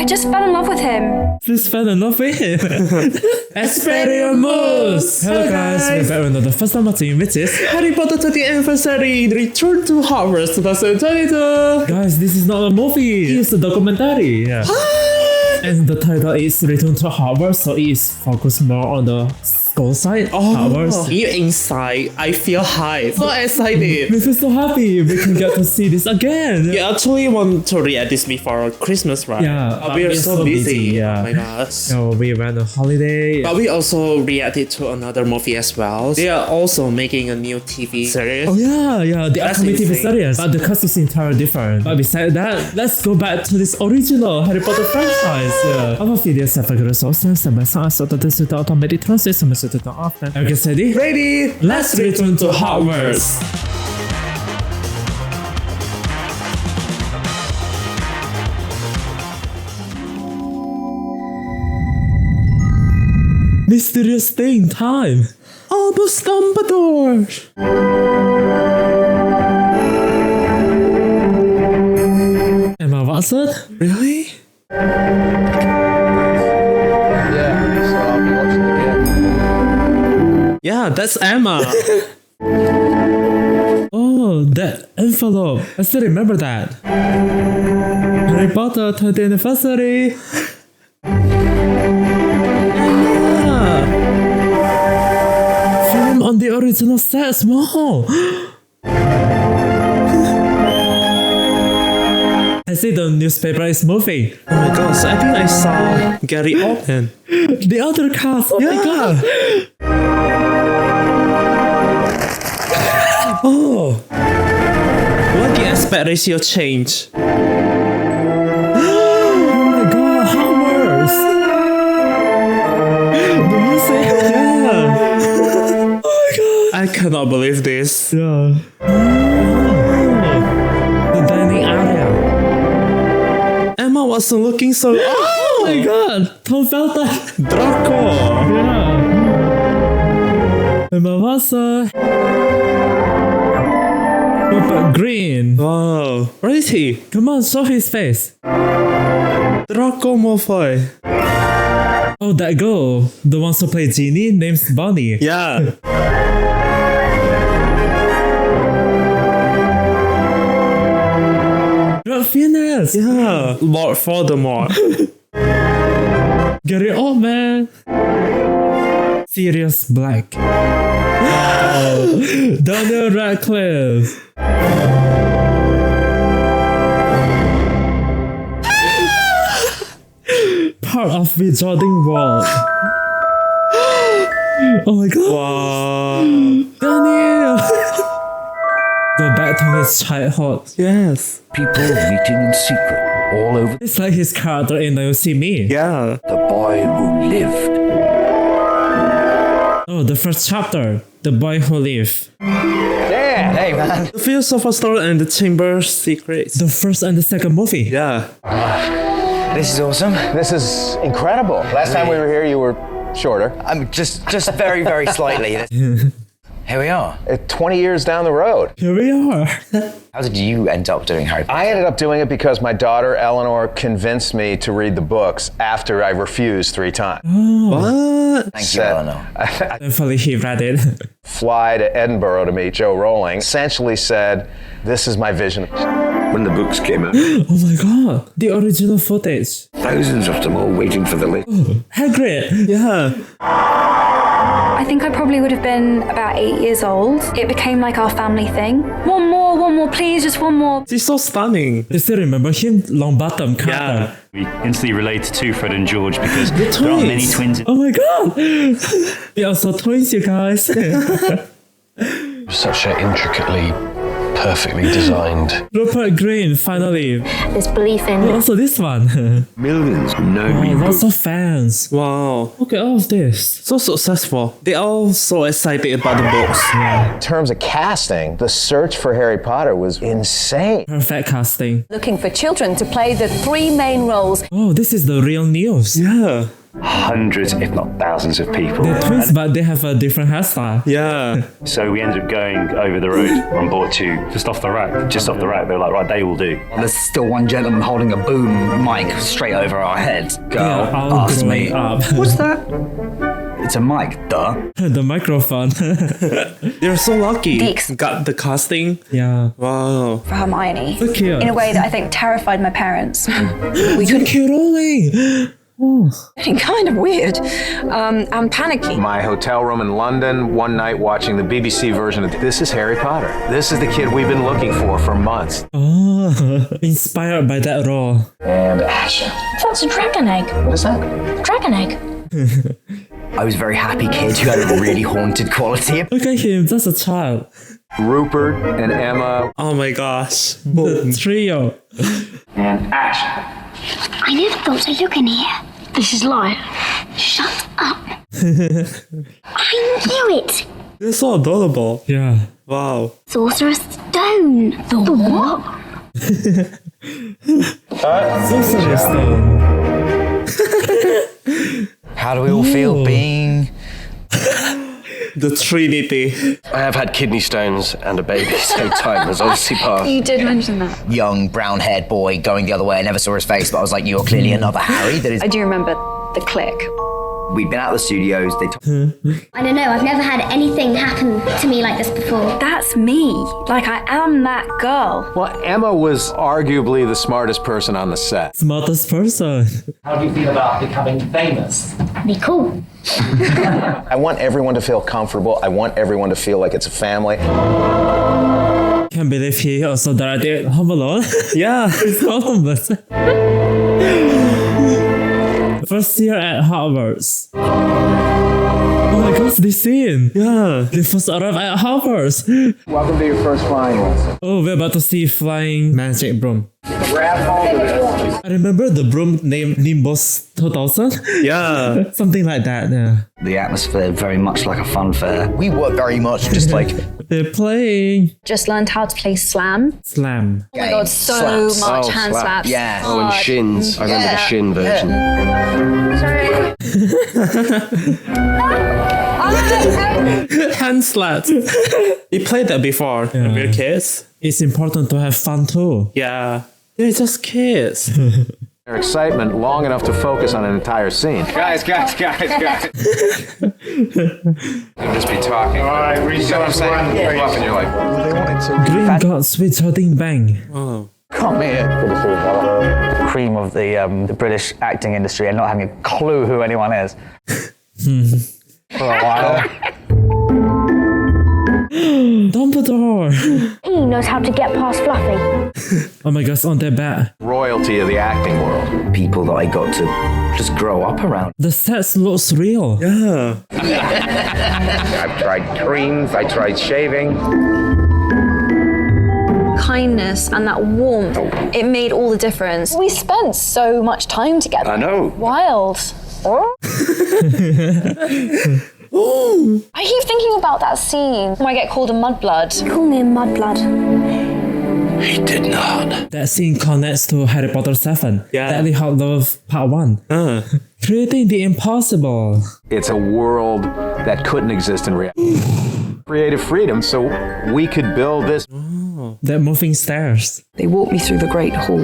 I just fell in love with him. Just fell in love with him. Expelliarmus! Hello guys, we're back with another first time watching, which is Harry Potter 20th Anniversary Return to Hogwarts 2022. Guys, this is not a movie, it's a documentary. Yeah. And the title is Return to Hogwarts, so it is focused more on the school side. Hogwarts. Here inside, I feel hype. So excited. We feel so happy we can get to see this again. You actually want to react this before Christmas, right? Yeah, But we are so busy. Yeah. Oh my gosh. So we went on holiday. But we also reacted to another movie as well. They are also making a new TV series. Oh yeah, the That's upcoming TV insane. series. But the cast is entirely different. But besides that, let's go back to this original Harry Potter franchise. Our videos have a good resource and step by step so that this is the automatic translation method to often. Okay, ready? Ready? Let's return to Hogwarts. Mysterious stay in time. Albus Dumbledore. Emma Watson? Really? Yeah, so I'll be watching it again. Yeah, that's Emma. Oh, that envelope. I still remember that. Harry Potter 20th Anniversary. Emma. Film on the original set as well. I see the newspaper is moving. Oh my gosh, I think I saw Gary Oldman. The other cast. Oh my god. Oh. What the aspect ratio change? Oh my god, Hogwarts. The music. Yeah. Oh my god. I cannot believe this. Yeah. The dining area. Emma Watson looking so. Oh my god! Tom Felton! Draco! Yeah! Emma Watson! Rupert Green! Wow. Where is he? Come on, show his face! Draco Malfoy. Oh, that girl! The one who played Ginny, name's Bonnie. Yeah. Ralph Fiennes! Yeah. Lord Voldemort. Gary Oldman! Sirius Black. Oh, Daniel Radcliffe! Part of Wizarding World. Oh my god! Wow. Daniel! Go back to his childhood. Yes. People meeting in secret all over. It's like his character in You See Me. Yeah. The boy who lived. Oh, the first chapter. The Boy Who Lived. Yeah, hey man. The Philosopher's Stone and the Chamber Secrets. The first and the second movie. Yeah. This is awesome. This is incredible. Last time we were here, you were shorter. I'm just very, very slightly. Here we are. 20 years down the road. Here we are. How did you end up doing Harry Potter? I ended up doing it because my daughter, Eleanor, convinced me to read the books after I refused 3 times. What? Thank you, Eleanor. Thankfully, he read it. Fly to Edinburgh to meet Joe Rowling. Essentially said, this is my vision. When the books came out, Oh my god. The original footage. thousands of them all waiting for the latest. Hagrid. Yeah. I think I probably would have been about 8 years old. It became like our family thing. One more, please, just one more. She's so stunning. You still remember him? Long-bottom character. Yeah. We instantly relate to Fred and George because The there aren't many twins. twins. Oh my god. We are so twins, you guys. Such an intricately, perfectly designed. Rupert Green, finally. This belief in Also this one. Millions now Oh, read lots books. of fans. Wow. Look at all of this. So successful. They all so excited about the books. In terms of casting, the search for Harry Potter was insane. Perfect casting. Looking for children to play the 3 main roles. Oh, this is the real news. Yeah. hundreds, if not thousands of people. They're twins, but they have a different hairstyle. Yeah. So we ended up going over the road and bought two just off the rack. They're like, right, they will do. There's still one gentleman holding a boom mic straight over our heads. Girl, Yeah, all ask me. growing up. What's that? It's a mic, duh. The microphone. They're so lucky. Geeks. Got the casting. Yeah. Wow. For Hermione. So cute. In a way that I think terrified my parents. We couldn't. Cute only. Kind of weird. I'm panicky. My hotel room in London, one night watching the BBC version of This is Harry Potter. This is the kid we've been looking for months. Oh, inspired by that role. And action. That's a dragon egg. What is that? Dragon egg. I was a very happy kid who had a really haunted quality. Look at him, that's a child. Rupert and Emma. Oh my gosh. The trio. And action. I never thought to look in here. This is life. Shut up. I knew it. They're so adorable. Yeah. Wow. Sorcerer's Stone. The what? Sorcerer's Stone. How do we all feel being... The Trinity. I have had kidney stones and a baby, so time has obviously passed. You did mention that. young brown-haired boy going the other way? I never saw his face, but I was like, you're clearly another Harry. That is... I do remember the click. We'd been out of the studios. They I don't know. I've never had anything happen to me like this before. That's me. Like, I am that girl. Well, Emma was arguably the smartest person on the set. Smartest person. How do you feel about becoming famous? Be cool. I want everyone to feel comfortable. I want everyone to feel like it's a family. Can't believe he also directed Home Alone. Yeah. It's Columbus. First year at Hogwarts. Oh my gosh, this scene. Yeah. They first arrived at Hogwarts. Welcome to your first flying lesson. Oh, we're about to see flying magic broom. Grab hold of it. I remember the broom named Nimbus 2000. Yeah. Something like that, yeah. The atmosphere very much like a fun fair. We were very much just like... They're playing Just learned how to play slam. Slam. Oh my god, so Slaps. much Oh, hand slap. slaps. Yeah. Oh, and shins. I remember the shin version. Hand slaps. We played that before when we were kids. It's important to have fun too. Yeah. They're just kids. Their excitement long enough to focus on an entire scene. Guys. You'll just be talking. All right, you know what I'm saying? You up and you're like, They wanted to Green got sweet starting bang. come here. cream of the British acting industry and not having a clue who anyone is. For a while. Dumbledore. He knows how to get past Fluffy. Oh my gosh, on their bat. Royalty of the acting world. People that I got to just grow up around. The sets looks real. Yeah. I've tried creams, I tried shaving. Kindness and that warmth, it made all the difference. We spent so much time together. I know. Wild. I keep thinking about that scene where I get called a mudblood. Call me a mudblood. He did not. That scene connects to Harry Potter 7. Yeah. Deadly Hallows Part 1. Creating the impossible. It's a world that couldn't exist in reality. Creative freedom, so we could build this. That moving stairs. They walked me through the Great Hall.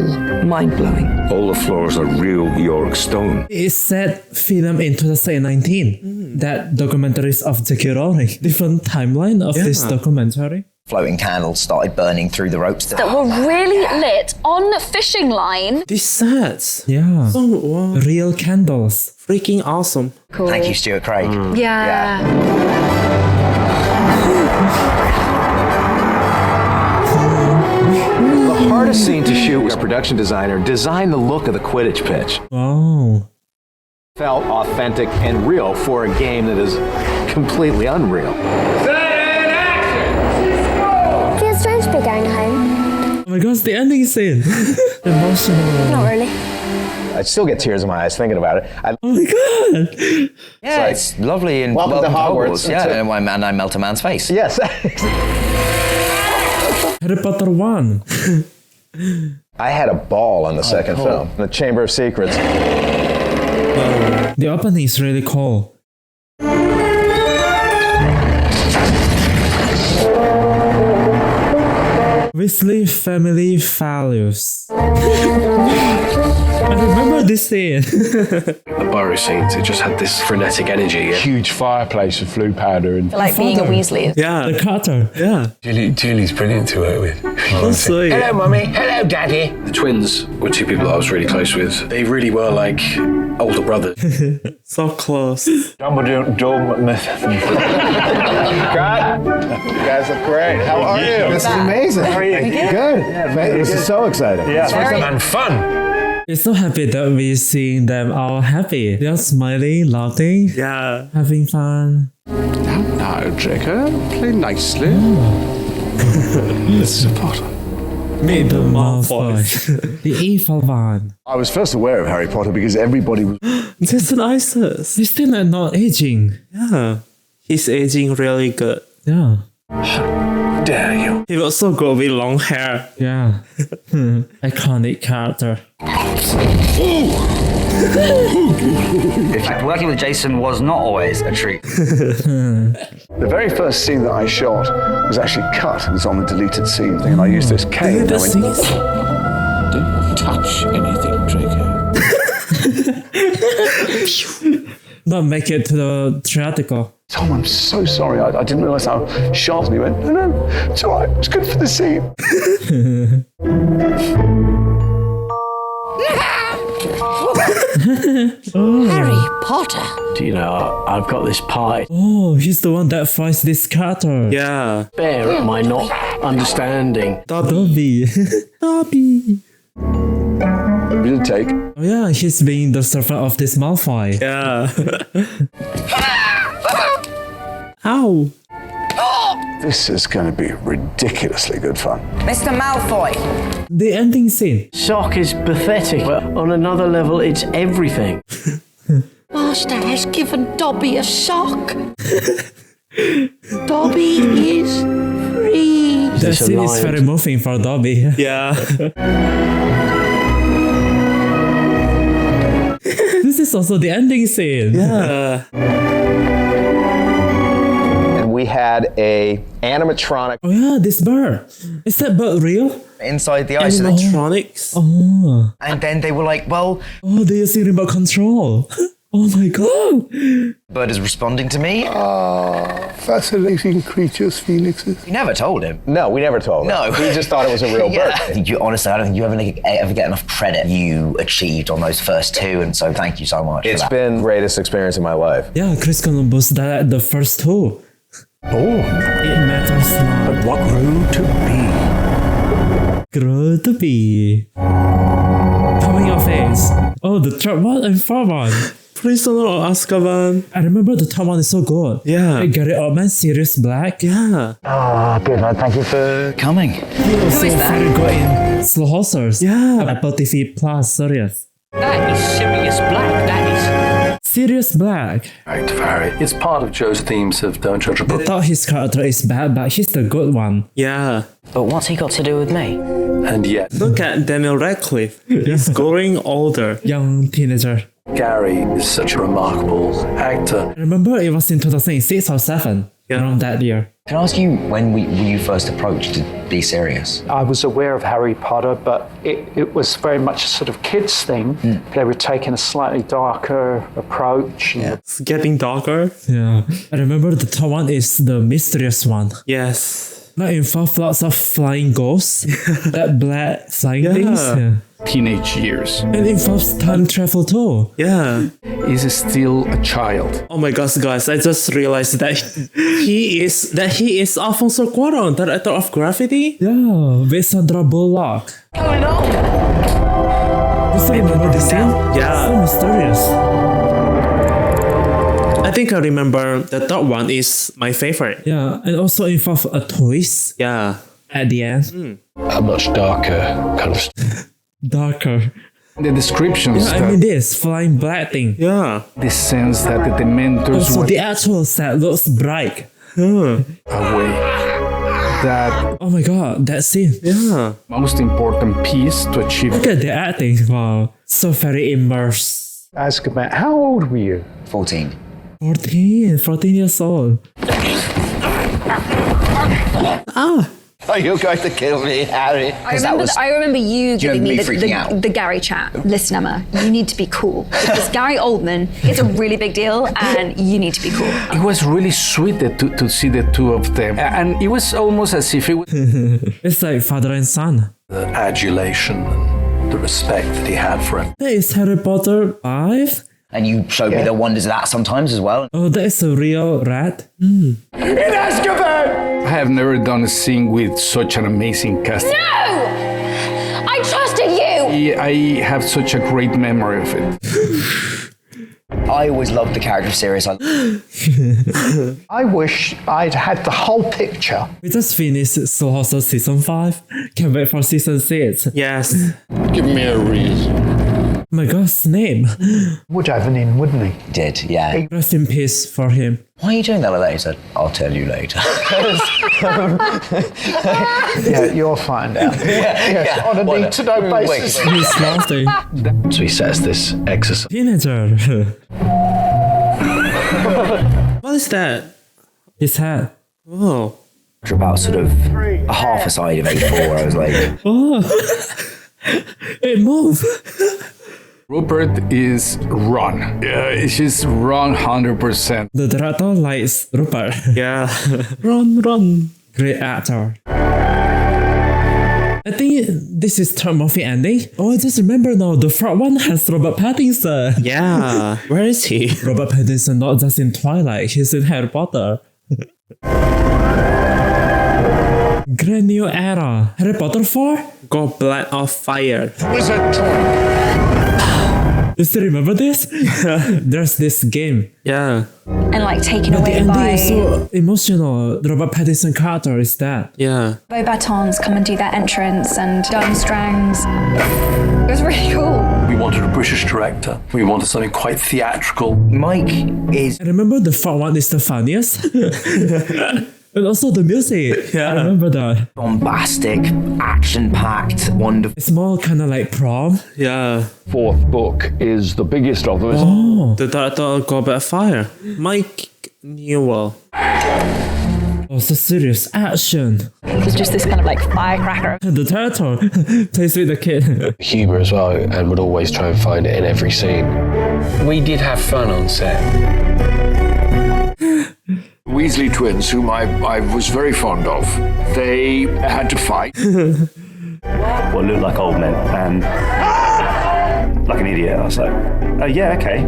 Mind-blowing. All the floors are real York stone. It's set film in 2019. That documentary is of J.K. Rowling. Different timeline of this documentary. Floating candles started burning through the ropes. That were really lit on fishing line. These sets. Yeah. Oh, wow. Real candles. Freaking awesome. Cool. Thank you, Stuart Craig. Yeah. The hardest scene to shoot was our production designer designed the look of the Quidditch pitch. Wow. Felt authentic and real for a game that is completely unreal. Feels strange to be going home. Oh my gosh, the ending scene. Emotional. Not really. I still get tears in my eyes thinking about it. Oh my god. Yeah, it's lovely and Welcome to Hogwarts. Yeah, and I melt a man's face. Yes. Harry Potter 1. I had a ball on the second film, The Chamber of Secrets. The opening is really cool. Weasley family values. I remember this scene. The burrow scenes, it just had this frenetic energy. Yeah? Huge fireplace of flue powder and Like being a Weasley. Yeah. The Carter. Yeah. Julie's brilliant to work with. So sweet. Hello, Mummy. Hello, Daddy. The twins were two people that I was really close with. They really were like older brothers. So close. Dumbledore. God, you guys look great. How are you? This is amazing. How are you? Good. This is so exciting. And fun. We're so happy that we're seeing them all happy. They're smiling, laughing, Yeah. having fun. Now, Draco, play nicely. This is a Potter. Meet the Malfoy. The evil one. I was first aware of Harry Potter because everybody was. Jason Isaacs. He's still not aging. Yeah. He's aging really good. Yeah. Dare you? He was so good with long hair. Yeah. Iconic character. In fact, working with Jason was not always a treat. The very first scene that I shot was actually cut. It was on the deleted scene thing, and I used this cane. The I went, scenes? don't touch anything, Draco. Not make it to the theatrical. Tom, I'm so sorry. I didn't realise how sharp. And he went, no, it's all right. It's good for the scene. Harry Potter. Do you know, I've got this pie. Oh, he's the one that finds this character. Yeah. Bear at my not understanding. Dobby. Dobby. Real take. Oh yeah, he's being the servant of this Malfoy. Yeah. Ow. This is going to be ridiculously good fun. Mr. Malfoy. The ending scene. Shock is pathetic, but on another level, it's everything. Master has given Dobby a shock. Dobby is free. That scene is very moving for Dobby. Yeah. This is also the ending scene. Yeah. We had a animatronic. Oh yeah, this bird. Is that bird real? Inside the ice. Animatronics. Oh. And then they were like, well, Oh, they are using remote control. Oh my god. bird is responding to me. Fascinating creatures, Phoenixes. You never told him. No, we never told him. No. We just thought it was a real bird. I think you honestly, I don't think you ever get enough credit you achieved on those first two, and so thank you so much. It's for that. been the greatest experience of my life. Yeah, Chris Columbus died the first two. Oh, It matters not. what grew to be? Grow to be. Coming of age. Oh, the third one and fourth one. Prisoner of Azkaban. I remember the third one is so good. Yeah. Gary Oldman, Sirius Black. Yeah. Good man, thank you for coming. He was so very good in Slow Horses. Yeah. Apple TV Plus series. That is Sirius Black, that is. Sirius Black. Right, Harry. It's part of Joe's themes of Don't Judge a They Book. thought his character is bad, but he's the good one. Yeah. But what's he got to do with me? And yet, Look at Daniel Radcliffe. He's growing older. Young teenager. Gary is such a remarkable actor. I remember it was in 2006 or 7. Yeah. Around that year. Can I ask you when were you first approached to be serious? I was aware of Harry Potter, but it was very much a sort of kids thing. They were taking a slightly darker approach. It's getting darker. Yeah. I remember the top one is the mysterious one. Yes. Not involve lots of flying ghosts. That black flying things. Yeah. Teenage years. And involves time travel too. Yeah. Is still a child. Oh my gosh, guys! I just realized that he is Alfonso Cuarón, director of Gravity. Yeah, with Sandra Bullock. You still remember the scene? Yeah. So mysterious. I think I remember the third one is my favorite. Yeah, and also involve a twist Yeah. at the end. A much darker kind of. Darker. The descriptions Yeah, I mean this flying black thing. Yeah. this sense that the Dementors Also, were the actual set looks bright. away. That Oh my god, that scene. Yeah. most important piece to achieve. Look at the acting. Wow, so very immersed. Azkaban, how old were you? 14. 14 years old. Oh, you're going to kill me, Harry. I remember you giving me freaking out. the Gary chat. Listen, Emma, you need to be cool. Because Gary Oldman, it's a really big deal and you need to be cool. It was really sweet to see the two of them. And it was almost as if it was It's like father and son. The adulation and the respect that he had for him. That is Harry Potter 5. And you showed me the wonders of that sometimes as well. Oh, that is a real rat. In Azkaban! I have never done a scene with such an amazing cast. No! I trusted you! I have such a great memory of it. I always loved the character of Sirius. I wish I'd had the whole picture. We just finished Soul Hustle season 5. Can't wait for season 6. Yes. Give me a reason. Oh my god, Snape. Would have an in, wouldn't he? Did, yeah. Rest in peace for him. Why are you doing that like that? He said, I'll tell you later. Yeah, you'll find out. Yes, on a need-to-know basis. He's laughing. So he sets this exercise. Teenager. What is that? His hat. Oh. After about sort of a half a side of A4, I was like, Oh. It moved. Rupert is wrong. It's just wrong 100%. The director likes Rupert. Yeah. Run. Great actor. I think this is third movie ending. Oh, I just remember now. The front one has Robert Pattinson. Yeah. Where is he? Robert Pattinson not just in Twilight, he's in Harry Potter. Grand new era. Harry Potter 4? Goblet of Fire. You still remember this? There's this game. Yeah. And like taken But the away ending by is so emotional. The Robert Pattinson character is that. Yeah. Beauxbatons come and do their entrance and Durmstrangs. It was really cool. We wanted a British director. We wanted something quite theatrical. Mike is... I remember the front one is the funniest. And also the music. Yeah. I remember that. bombastic, action-packed, wonderful. It's more kind of like prom. Yeah. Fourth book is the biggest of them. Oh. The director of Goblet of Fire. Mike Newell. Oh, so serious action. It was just this kind of like firecracker. The director plays with the kid. Humour as well, and would always try and find it in every scene. We did have fun on set. Weasley twins, whom I was very fond of, they had to fight. What looked like old men, and like an idiot. I was like, oh yeah, okay.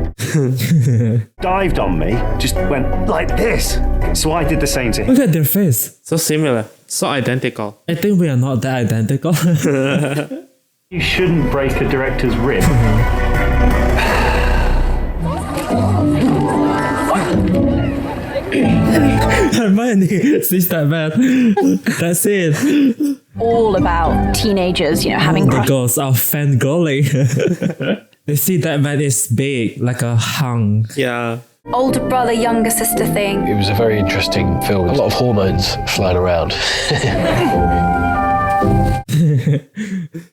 Dived on me, just went like this. So I did the same to him. Look at their face. So similar. So identical. I think we are not that identical. You shouldn't break a director's rib. Hermione sees that man. That's it. All about teenagers, you know, having The crushes. girls are fangirling. They see that man is big, like a hung. Yeah. Older brother, younger sister thing. It was a very interesting film. A lot of hormones flying around.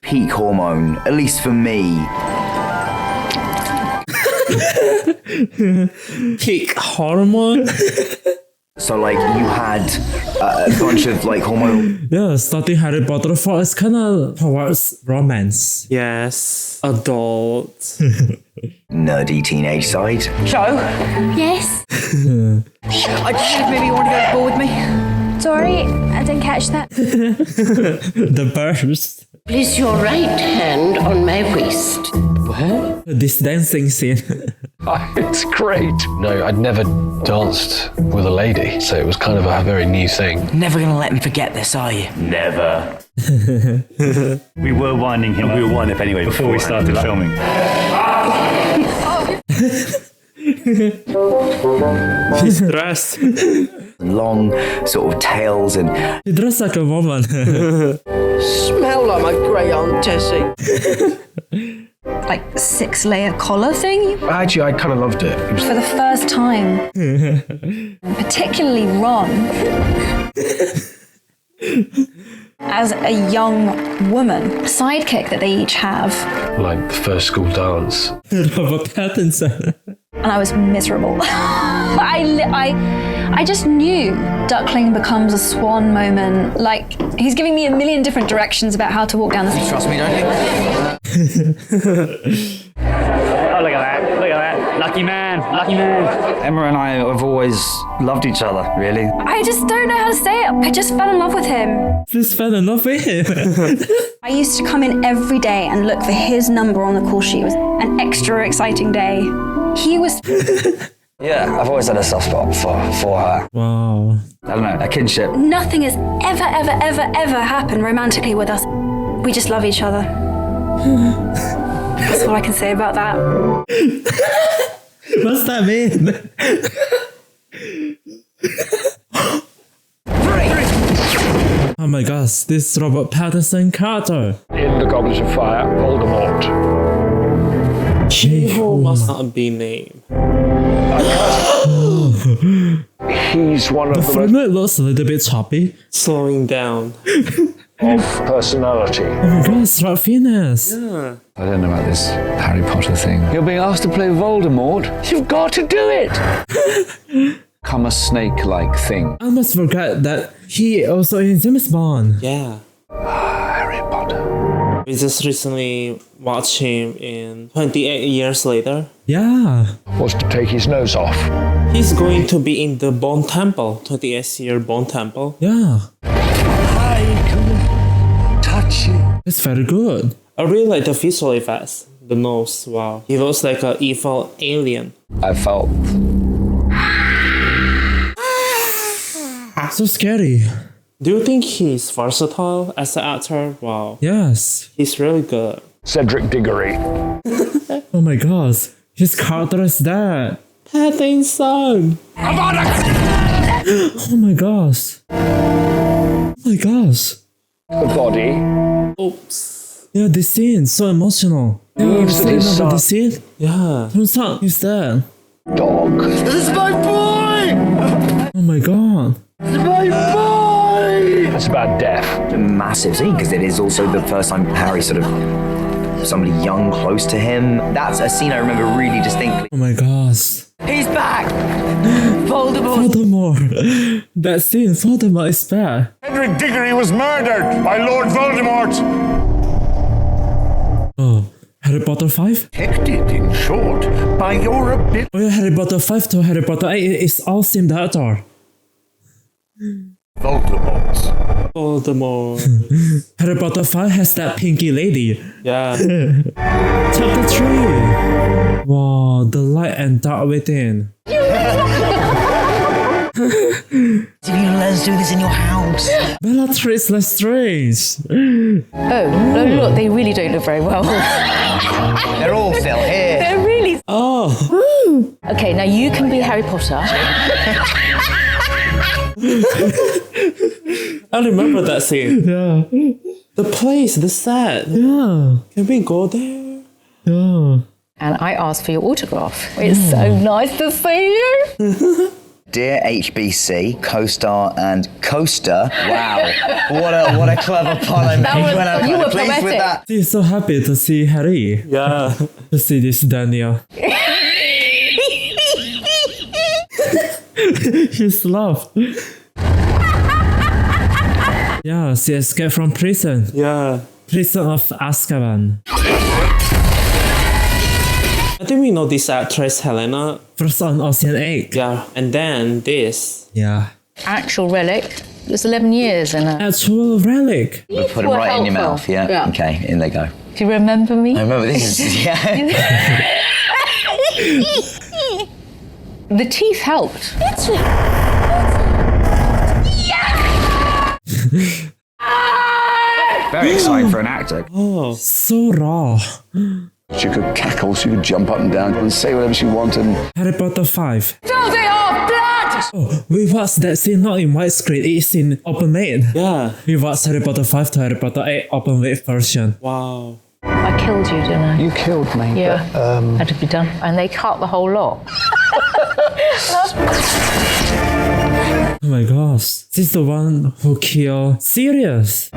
Peak hormone, at least for me. Peak hormone. So like you had a bunch of like hormonal. Yeah, starting Harry Potter 4 is kind of towards romance. Yes. Adult. Nerdy teenage side. Joe? Yes? I just maybe you want to go to the ball with me? Sorry, I didn't catch that. The burst. Place your right hand on my waist. What? This dancing scene. It's great. No, I'd never danced with a lady, so it was kind of a very new thing. Never gonna let me forget this, are you? Never. We were winding him up. We were winding up anyway before we started filming. He's dressed. Long sort of tails and. He dressed like a woman. Smell like my grey Aunt Tessie. Like 6-layer collar thing. Actually, I kind of loved it. It was For the first time. Particularly Ron. as a young woman, sidekick that they each have. Like the first school dance. Robert Pattinson. And I was miserable. I just knew Duckling becomes a swan moment. Like, he's giving me a million different directions about how to walk down the street. Trust me, don't you? Oh, look at that. Look at that. Lucky man. Lucky man. Emma and I have always loved each other, really. I just don't know how to say it. I just fell in love with him. Just fell in love with him. I used to come in every day and look for his number on the call sheet. It was an extra exciting day. He was... Yeah, I've always had a soft spot for her. Wow. I don't know, a kinship. Nothing has ever happened romantically with us. We just love each other. That's all I can say about that. What's that mean? Oh my gosh, this Robert Pattinson Carter. In The Goblet of Fire, Voldemort. Evil must not be named. He's one of The frame rate looks a little bit choppy. Slowing down. of personality. Oh my god, Ralph Fiennes. Yeah. I don't know about this Harry Potter thing. You're being asked to play Voldemort? You've got to do it! Come a snake-like thing. I almost forgot that he also in James Bond. Yeah. Harry Potter. We just recently watched him in 28 Years Later. Yeah. Was to take his nose off. He's going to be in the Bone Temple, 28th year Bone Temple. Yeah. I can touch you. It's very good. I really like the visual effects. The nose, wow. He looks like an evil alien. I felt... So scary. Do you think he's versatile as an actor? Wow. Yes. He's really good. Cedric Diggory. Oh my gosh. His character is that. Pattinson! Oh my gosh. Oh my gosh. The body. Oops. Yeah, this scene, so emotional. Yeah, Leaves remember his son. this scene? Yeah. Who's that? Who's that? Dog. This is my boy! Oh my god. This is my boy! It's about death. A massive scene because it is also the first time Harry sort of somebody young close to him. That's a scene I remember really distinctly. Oh my gosh. He's back! Voldemort! Voldemort. That scene, Voldemort is back. Cedric Diggory was murdered by Lord Voldemort! Oh, Harry Potter 5? Protected, in short, by your ability. Oh yeah, Harry Potter 5 to Harry Potter 8 is all same actor. Voldemort. Harry Potter 5 has that pinky lady. Yeah. Chapter 3. Wow, the light and dark within. If you let us do this in your house. Bellatrix Lestrange. Oh, look, they really don't look very well. They're all still here. They're really... Oh. Okay, now you can be Harry Potter. I remember that scene. Yeah. The place, the set. Yeah. Can we go there? Yeah. And I asked for your autograph. It's so nice to see you. Dear HBC, co-star and coaster. Wow, what a clever pun I made when I you was were pleased with that. She's so happy to see Harry. Yeah. To see this Daniel. His laugh. Yeah, she escaped from prison. Yeah. Prison of Azkaban. I think we know this actress, Helena. First on Ocean 8. Yeah. And then this. Yeah. Actual relic. It was 11 years in a... Actual relic. We'll put them were right in your mouth, helpful. yeah? Yeah. Okay, in they go. Do you remember me? I remember this is, yeah. The teeth helped. Very exciting for an actor. Oh, so raw. She could cackle, she could jump up and down and say whatever she wanted. Harry Potter 5. Fill they off, blood! Oh, we watched that scene not in widescreen, it's in open weight. Yeah. We watched Harry Potter 5 to Harry Potter 8 open weight version. Wow. I killed you, didn't I? You killed me. Yeah. But, Had to be done. And they cut the whole lot. Oh my gosh. She's the one who killed Sirius.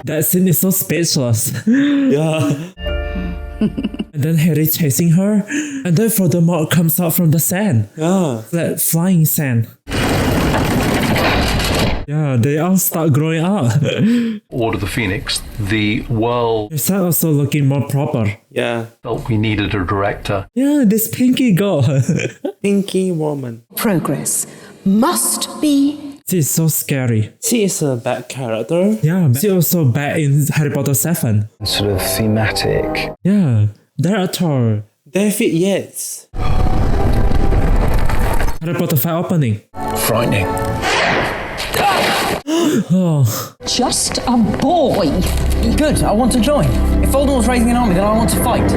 That scene is so speechless. Yeah. And then Harry chasing her, and then Voldemort comes out from the sand. Yeah. Like flying sand. Yeah, they all start growing up. Order of the Phoenix, the world They start also looking more proper. Yeah. felt we needed a director. Yeah, this pinky girl. Pinky woman. Progress must be. She's so scary. She is a bad character. Yeah, she also bad in Harry Potter 7. Sort of thematic. Yeah, director. David Yates. Harry Potter 5 opening. Frightening. Oh. Just a boy. Good, I want to join. If Voldemort's raising an army, then I want to fight.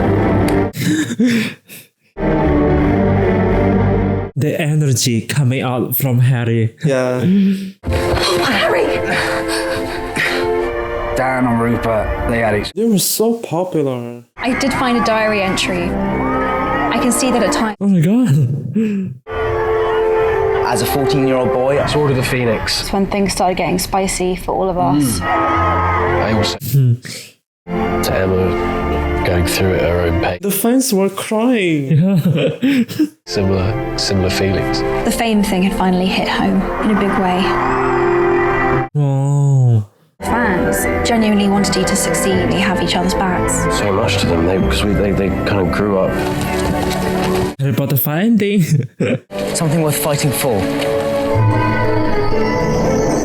The energy coming out from Harry. Yeah. Harry! Darren and Rupert, they had each. They were so popular. I did find a diary entry. I can see that at times. Oh my god. As a 14-year-old boy, It's Order of the Phoenix. It's when things started getting spicy for all of us. I also to Emma going through at her own pace. The fans were crying. Similar feelings. The fame thing had finally hit home in a big way. Oh. Fans genuinely wanted you to succeed. You have each other's backs. So much to them because they kind of grew up. Harry Potter 5 ending. Something worth fighting for.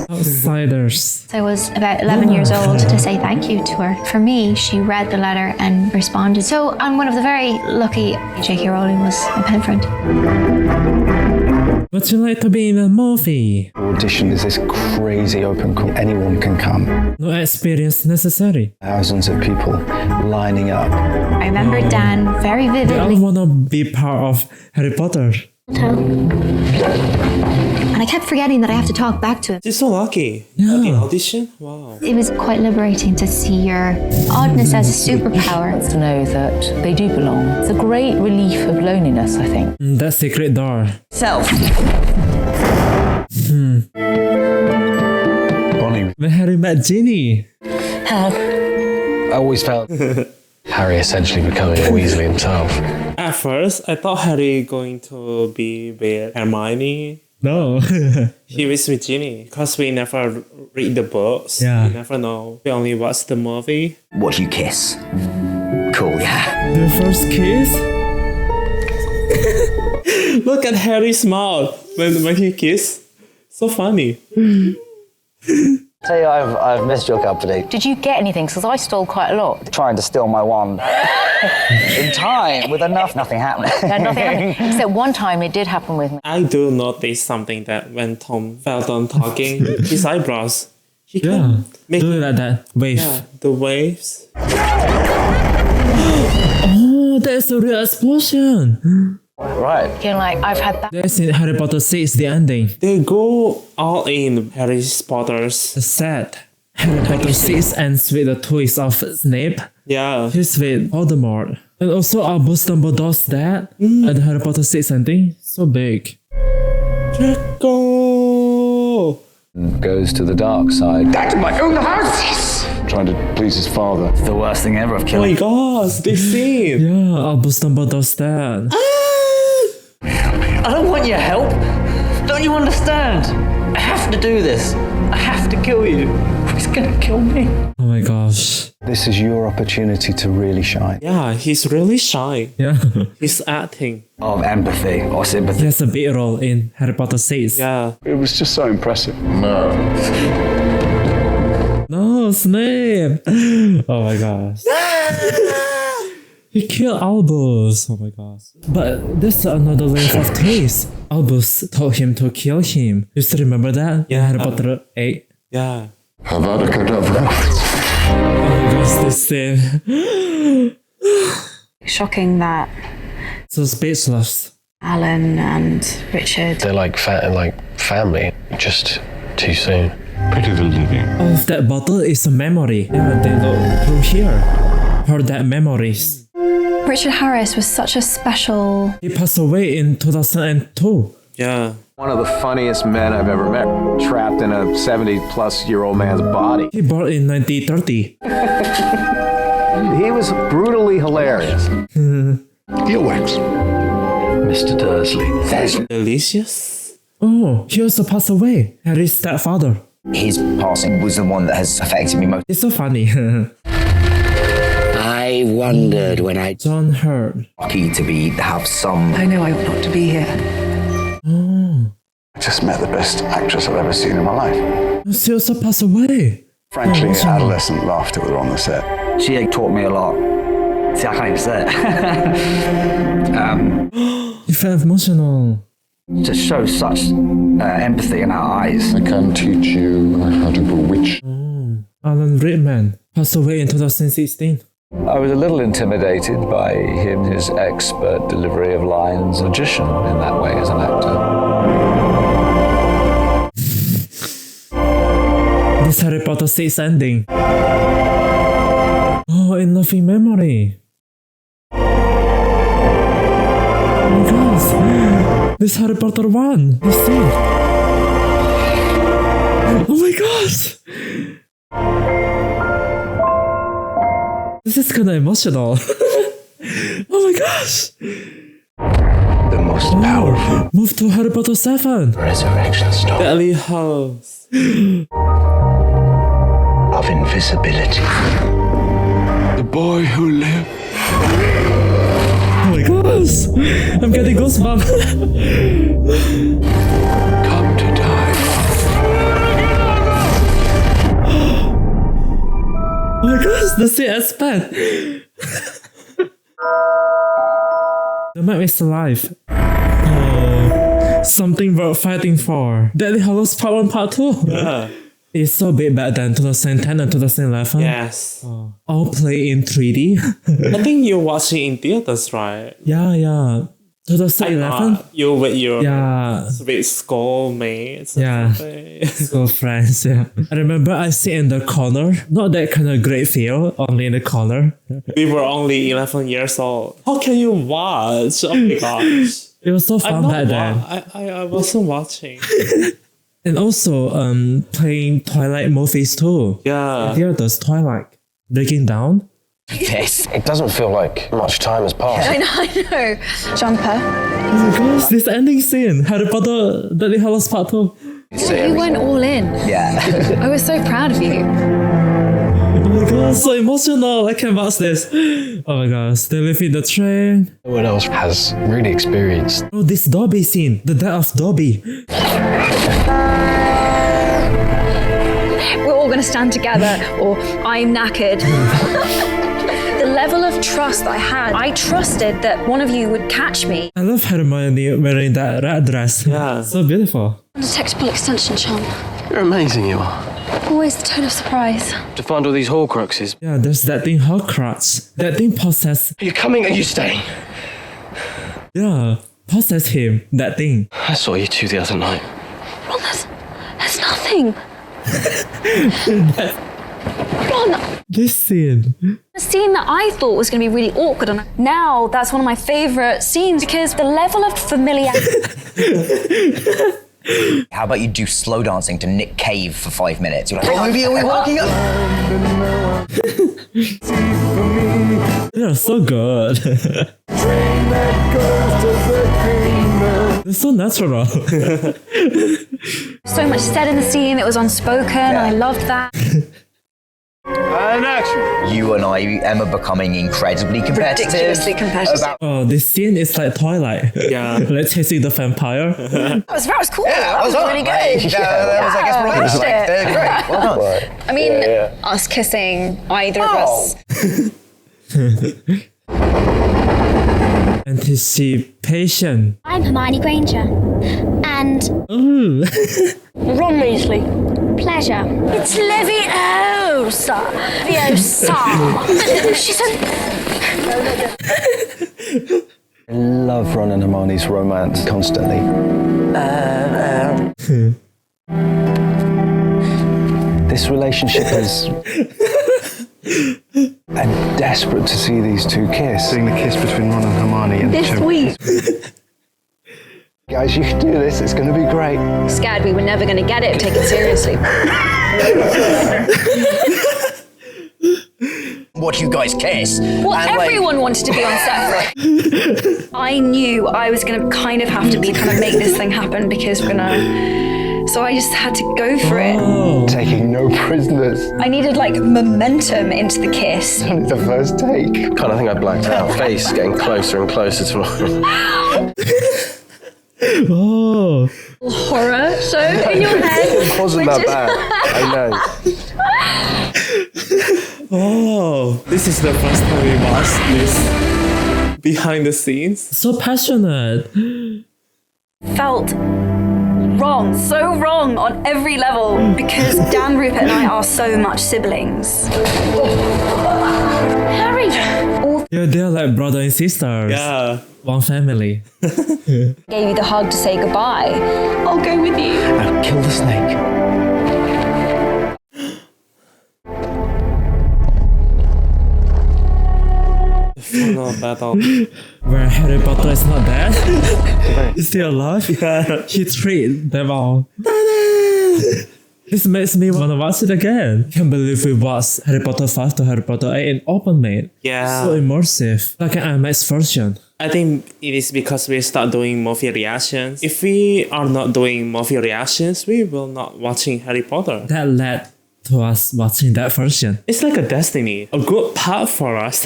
Outsiders. I was about 11 years old to say thank you to her. For me, she read the letter and responded. So I'm one of the very lucky. J.K. Rowling was my pen friend. Would you like to be in a movie? Audition is this crazy open call. Anyone can come. No experience necessary. Thousands of people lining up. I remember Dan very They all vividly. wanna be part of Harry Potter. And I kept forgetting that I have to talk back to him. She's so lucky. Yeah. At the audition? Wow. It was quite liberating to see your oddness as a superpower. To know that they do belong. It's a great relief of loneliness, I think. That secret door. Self. Bonnie. When Harry met Ginny. I always felt Harry essentially becoming Weasley himself. At first, I thought Harry going to be with Hermione. No. He was with Ginny because we never read the books. Yeah. We never know. We only watch the movie. watch you kiss. Cool, yeah. Their first kiss? Look at Harry's mouth when he kiss. So funny. Tell you, I've missed your company. Did you get anything? Because I stole quite a lot. Trying to steal my wand. In time, with enough, nothing happened. No, nothing happened. Except one time it did happen with me. I do notice something that when Tom Felton talking, his eyebrows, he Yeah. can make Do it like that. Wave. yeah, the waves. Oh, that's a real explosion. Right. You know, like, I've had that. That's in Harry Potter 6, the ending. They go all in Harry Potter's. The set. Harry Potter 6 ends with a twist of Snape. Yeah. He's with Voldemort. And also Albus Dumbledore's dad at the Harry Potter 6 ending. So big. Draco! Goes to the dark side. That's my own house! Trying to please his father. The worst thing ever of Oh killing. my gosh, this scene. Yeah, Albus Dumbledore's dad. I don't want your help. Don't you understand? I have to do this. I have to kill you. He's gonna kill me. Oh my gosh. This is your opportunity to really shine. Yeah, he's really shy. Yeah. He's acting. Of empathy or He sympathy. has a big role in Harry Potter 6. Yeah. It was just so impressive. No, Snape! Oh my gosh. He killed Albus. Oh my gosh. But there's another layer of twist. Albus told him to kill him. You still remember that? Yeah. Harry Potter 8. Yeah. Avada Kedavra. Oh my gosh, this scene. Shocking that So speechless. Alan and Richard. They're like family, just too soon. Pity the living. All of that bottle is a memory. Yeah, they go through here. For that memories. Richard Harris was such a special... He passed away in 2002. Yeah. One of the funniest men I've ever met, trapped in a 70-plus-year-old man's body. He born in 1930. He was brutally hilarious. Earwax. Mr. Dursley. Delicious. Oh, he also passed away. Harry's stepfather. His passing was the one that has affected me most. It's so funny. I wondered when I... John Hurt. Lucky to have some... I know I ought not to be here. Oh. I just met the best actress I've ever seen in my life. She also passed away. Frankly, Oh, adolescent laughter with her on the set. She taught me a lot. See, I can't even say it. You felt emotional. To show such empathy in her eyes. I can teach you how to bewitch. Alan Rickman passed away in 2016. I was a little intimidated by him, his expert delivery of lines, magician in that way as an actor. This Harry Potter 6 ending. Oh, in Loving Memory. Oh my gosh. This Harry Potter 1. This scene. Oh my gosh. This is kind of emotional. Oh my gosh. The most powerful. Move to Harry Potter 7. Resurrection Stone. Deathly Hallows. Of invisibility. The boy who lived. Oh my gosh. I'm getting goosebumps. Come to die. Oh my gosh, the CS pen. The map is alive. Oh, something worth fighting for. Deadly Hallows Part 1, Part 2. Yeah. It's so big back then, 2010 and 2011. Yes. All play in 3D. I think you're watching in theaters, right? Yeah. 2011? You with your with schoolmates. Yeah. School friends, yeah. I remember I sit in the corner. Not that kind of great feel, only in the corner. We were only 11 years old. How can you watch? Oh my gosh. It was so fun back then. I wasn't watching. And also playing Twilight movies too. Yeah. Theaters, Twilight. Breaking Down. Yes. It doesn't feel like much time has passed. I know. Jumper. Oh my gosh, this ending scene. Harry Potter, Deadly Hallows Part 2. You went all in. Yeah. I was so proud of you. Oh my god, so emotional. I can't watch this. Oh my gosh, they live in the train. No one else has really experienced. Oh, this Dobby scene. The death of Dobby. We're all going to stand together, or I'm knackered. The level of trust that I had, I trusted that one of you would catch me. I love Hermione wearing that red dress. Yeah. So beautiful. Undetectable extension charm. You're amazing, you are. Always the tone of surprise. To find all these Horcruxes. Yeah, there's that thing Horcrux. That thing possess. Are you coming or are you staying? Yeah, possess him. That thing. I saw you two the other night. Ron, there's nothing. Ron, This scene. A scene that I thought was going to be really awkward, and now that's one of my favourite scenes because the level of familiarity. How about you do slow dancing to Nick Cave for 5 minutes? You're like, what movie are we walking up? They're so good. They're so natural. So much said in the scene, it was unspoken, and I loved that. And action. You and I, Emma, becoming incredibly competitive. Ridiculously competitive. Oh, this scene is like Twilight. Yeah. Like chasing the vampire. that was cool. Yeah, that was really good. That was, I guess, I watched it. great. Well done. I mean, us kissing, either of us. Anticipation. I'm Hermione Granger. And Ooh. Ron Weasley. Pleasure. It's Leviosa. Leviosa. She said... I love Ron and Hermione's romance constantly. This relationship is I'm desperate to see these two kiss. Seeing the kiss between Ron and Hermione and This week. Guys, you can do this. It's going to be great. Scared we were never going to get it. Take it seriously. Watch you guys kiss. Well, and, like- everyone wanted to be on set for it. I knew I was going to kind of have to kind of make this thing happen because we're going to... So I just had to go for it. Taking no prisoners. I needed like momentum into the kiss. Only the first take. Kind of think I blacked out. Face getting closer and closer to my... Oh. Horror show in your head. It wasn't that bad. I know. Oh, this is the first time we watched this behind the scenes. So passionate. Felt wrong, so wrong on every level because Dan, Rupert and I are so much siblings. Harry! Yeah, they're like brother and sisters. Yeah. One family. Gave you the hug to say goodbye. I'll go with you. I'll kill the snake. Final battle. Where Harry Potter is not dead. He's still alive. Yeah. He treated them all. This makes me wanna watch it again. Can't believe we watched Harry Potter 5 to Harry Potter 8 in open made. Yeah. So immersive. Like an IMAX version. I think it is because we start doing movie reactions. If we are not doing movie reactions, we will not watching Harry Potter. That led to us watching that version. It's like a destiny, a good path for us.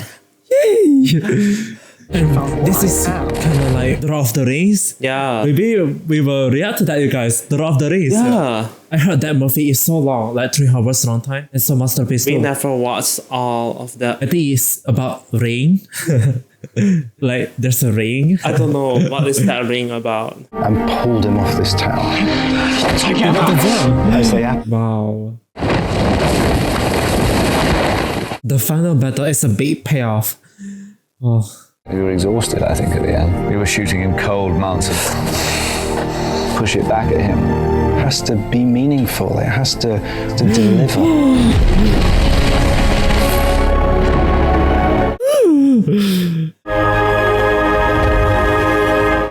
Yay! And this is kind of like The Lord of the Rings. Yeah. Maybe we will react to that, you guys. The Lord of the Rings. Yeah. I heard that movie is so long, like 3 hours long time. It's a masterpiece. We too. never watched all of that. I think it's about rain. Like there's a ring. I don't know what is that ring about. And pulled him off this tower. Wow. The final battle is a big payoff. Oh. We were exhausted, I think, at the end. We were shooting in cold months and push it back at him. It has to be meaningful. It has to deliver.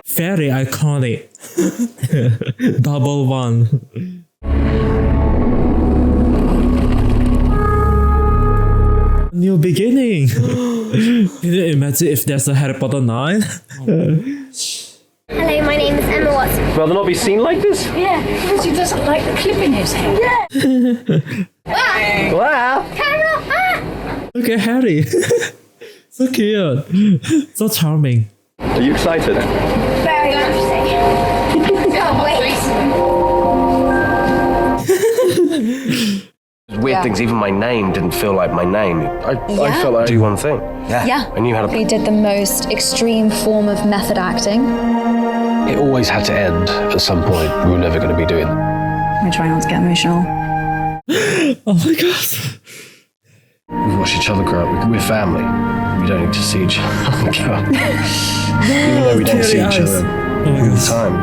Very iconic. Double one. New beginning. Can you imagine if there's a Harry Potter 9? Hello, my name is Emma Watson. Rather not be seen like this? Yeah, because he doesn't like the clip in his hair. Yeah. Wow. Carol, Look at Harry. So cute. So charming. Are you excited? Very interesting. Can't wait. Weird things, even my name didn't feel like my name. I felt like I do one thing. Yeah. I knew how to... We did the most extreme form of method acting. It always had to end at some point. We were never going to be doing it. We try not to get emotional. Oh my god. We watch each other grow up. We're family. We don't need to see each other grow up. Even though we don't see each other all the time.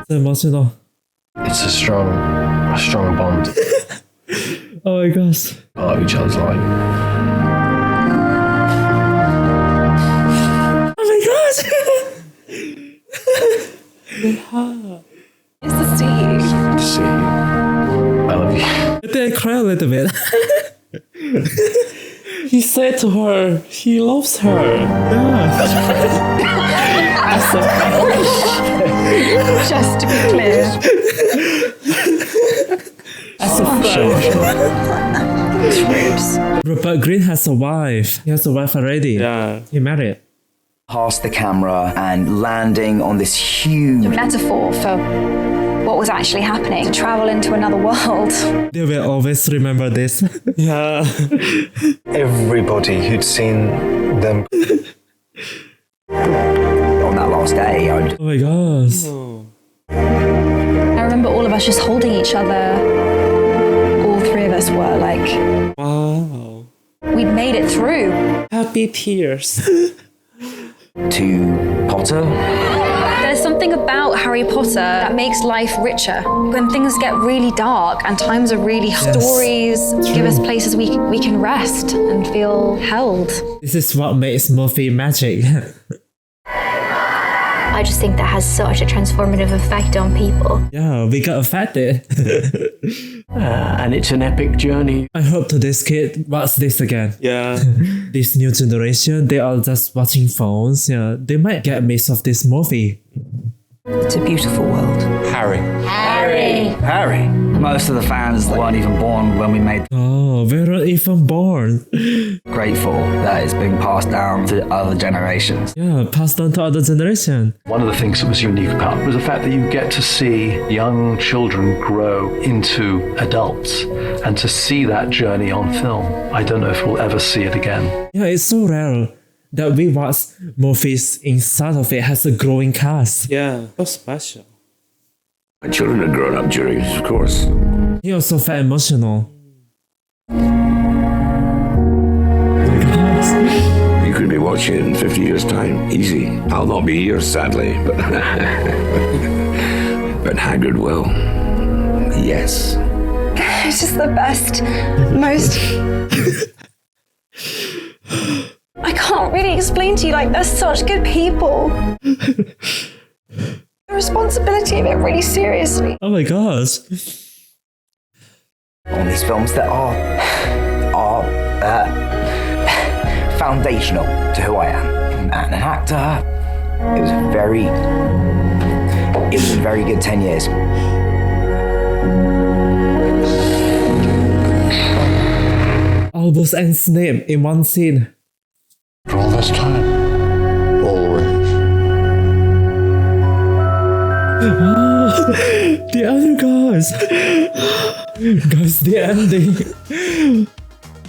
So emotional. It's a strong bond. Oh my gosh. Part of each other's life. Oh my gosh. Nice to see you. Good to see you. I love you. I think I cry a little bit. He said to her, he loves her. Just to be clear. As a Rupert Green has a wife. He has a wife already. Yeah. He married. Past the camera and landing on this huge Metaphor for what was actually happening. Travel into another world. They will always remember this. Yeah. Everybody who'd seen them on that last day. Oh my gosh. I remember all of us just holding each other. All 3 of us were like, Wow. we'd made it through. Happy tears. To Potter. There's something something about Harry Potter that makes life richer. When things get really dark and times are really hard, stories give us places we can rest and feel held. This is what makes movie magic. I just think that has such a transformative effect on people. Yeah, we got affected. And it's an epic journey. I hope today's kid watch this again. Yeah. This new generation, they are just watching phones. Yeah, they might get missed of this movie. It's a beautiful world. Harry. Harry. Most of the fans weren't even born when we made. Oh, we weren't even born. Grateful that it's being passed down to other generations. Yeah, passed on to other generation. One of the things that was unique about it was the fact that you get to see young children grow into adults and to see that journey on film. I don't know if we'll ever see it again. Yeah, it's so rare that we watch movies inside of it has a growing cast. Yeah, so special. My children had grown up during it, of course. He also felt emotional. You could be watching it in 50 years' time. Easy. I'll not be here, sadly, but but Hagrid will. Yes. It's just the best, most... I can't really explain to you, like, they're such good people. The responsibility of it really seriously. Oh my gosh. On these films that are foundational to who I am. And an actor, it was a very good 10 years. Albus and Snape in one scene. For all this time. Always. Oh, the other guys. Guys, the ending.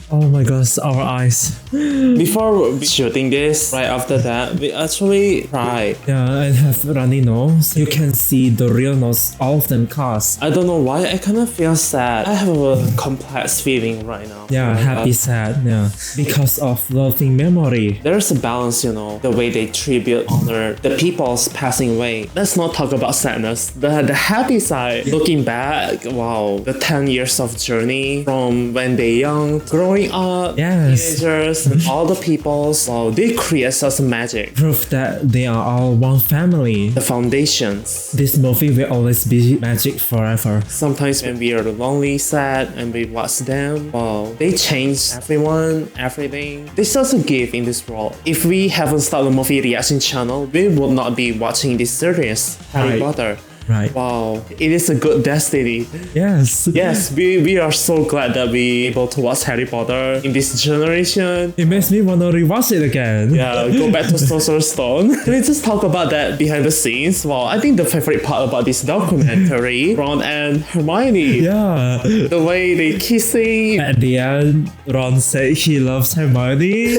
Oh my gosh, our eyes. Before shooting this, right after that, we actually cried. Yeah, and have runny nose. You can see the real nose of them cast. I don't know why, I kind of feel sad. I have a complex feeling right now. Yeah, happy, sad, yeah. Because of loving memory. There's a balance, you know, the way they tribute, honor the people's passing away. Let's not talk about sadness. The happy side, looking back, wow, the 10 years of journey from when they're young, growing up, teenagers, and all the peoples, wow, they create such magic. Proof that they are all one family. The foundations. This movie will always be magic forever. Sometimes when we are lonely, sad, and we watch them, wow, they change everyone, everything. They such a gift in this world. If we haven't started a movie reaction channel, we would not be watching this series, Harry Potter. Right. Wow, it is a good destiny. Yes. Yes, we are so glad that we able to watch Harry Potter in this generation. It makes me want to rewatch it again. Yeah, go back to Sorcerer's Stone. Can we just talk about that behind the scenes? Well, I think the favorite part about this documentary, Ron and Hermione. Yeah. The way they kissing. At the end, Ron said he loves Hermione.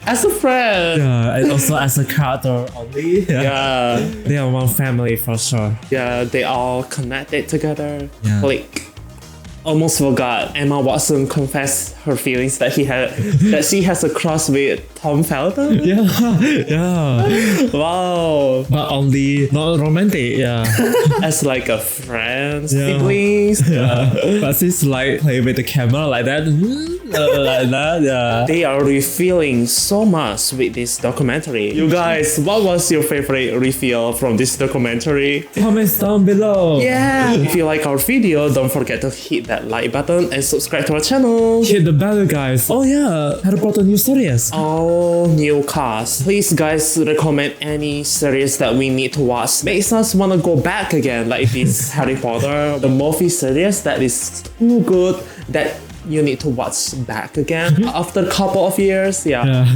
As a friend. Yeah, and also as a character only. Yeah. They are one family for sure. Yeah, they all connected together. Yeah. Like, almost forgot Emma Watson confessed her feelings that she has a crush with Tom Felton. Yeah. Wow. But only not romantic, yeah. As like a friend, siblings. Yeah. But she's like play with the camera like that. Like that, yeah. They are revealing so much with this documentary. You guys, what was your favorite reveal from this documentary? Comments down below. Yeah. If you like our video, don't forget to hit that like button and subscribe to our channel. Hit the bell, guys. Oh yeah, Harry Potter new series. All new cast. Please guys recommend any series that we need to watch. Makes us want to go back again, like this Harry Potter, the movie series that is too good that you need to watch back again after a couple of years. Yeah.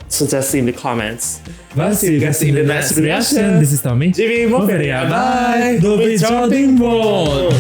Suggest in the comments. Well, see you guys in the next reaction. This is Tommy. Jimmy Moferia. Bye. Dobry Jordan Ball.